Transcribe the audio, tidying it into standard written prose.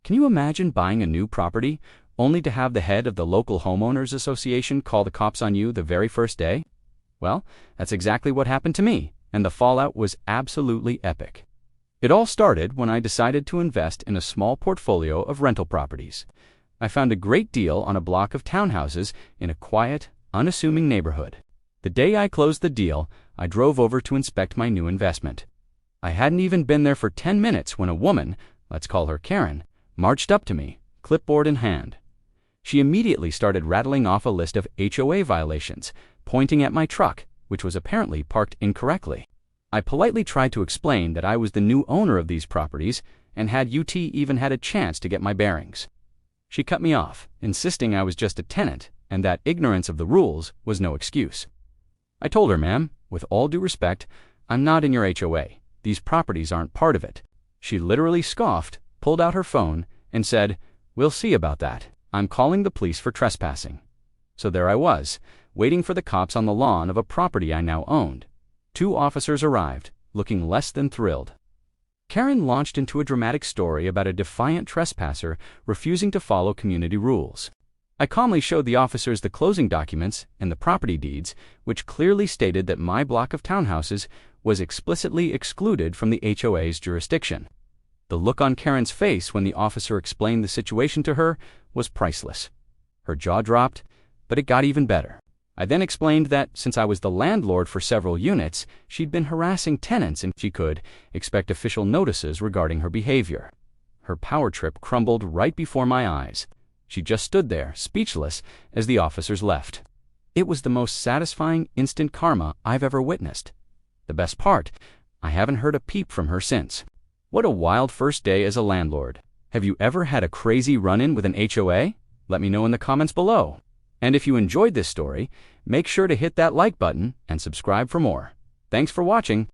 Can you imagine buying a new property only to have the head of the local homeowners association call the cops on you the very first day? Well, that's exactly what happened to me, and the fallout was absolutely epic. It all started when I decided to invest in a small portfolio of rental properties. I found a great deal on a block of townhouses in a quiet, unassuming neighborhood. The day I closed the deal, I drove over to inspect my new investment. I hadn't even been there for 10 minutes when a woman, let's call her Karen, marched up to me, clipboard in hand. She immediately started rattling off a list of HOA violations, pointing at my truck, which was apparently parked incorrectly. I politely tried to explain that I was the new owner of these properties and had UT even had a chance to get my bearings. She cut me off, insisting I was just a tenant and that ignorance of the rules was no excuse. I told her, "Ma'am, with all due respect, I'm not in your HOA. These properties aren't part of it." She literally scoffed, pulled out her phone, and said, "We'll see about that. I'm calling the police for trespassing." So there I was, waiting for the cops on the lawn of a property I now owned. 2 officers arrived, looking less than thrilled. Karen launched into a dramatic story about a defiant trespasser refusing to follow community rules. I calmly showed the officers the closing documents and the property deeds, which clearly stated that my block of townhouses was explicitly excluded from the HOA's jurisdiction. The look on Karen's face when the officer explained the situation to her was priceless. Her jaw dropped, but it got even better. I then explained that since I was the landlord for several units, she'd been harassing tenants and she could expect official notices regarding her behavior. Her power trip crumbled right before my eyes. She just stood there, speechless, as the officers left. It was the most satisfying instant karma I've ever witnessed. The best part, I haven't heard a peep from her since. What a wild first day as a landlord. Have you ever had a crazy run-in with an HOA? Let me know in the comments below. And if you enjoyed this story, make sure to hit that like button and subscribe for more. Thanks for watching.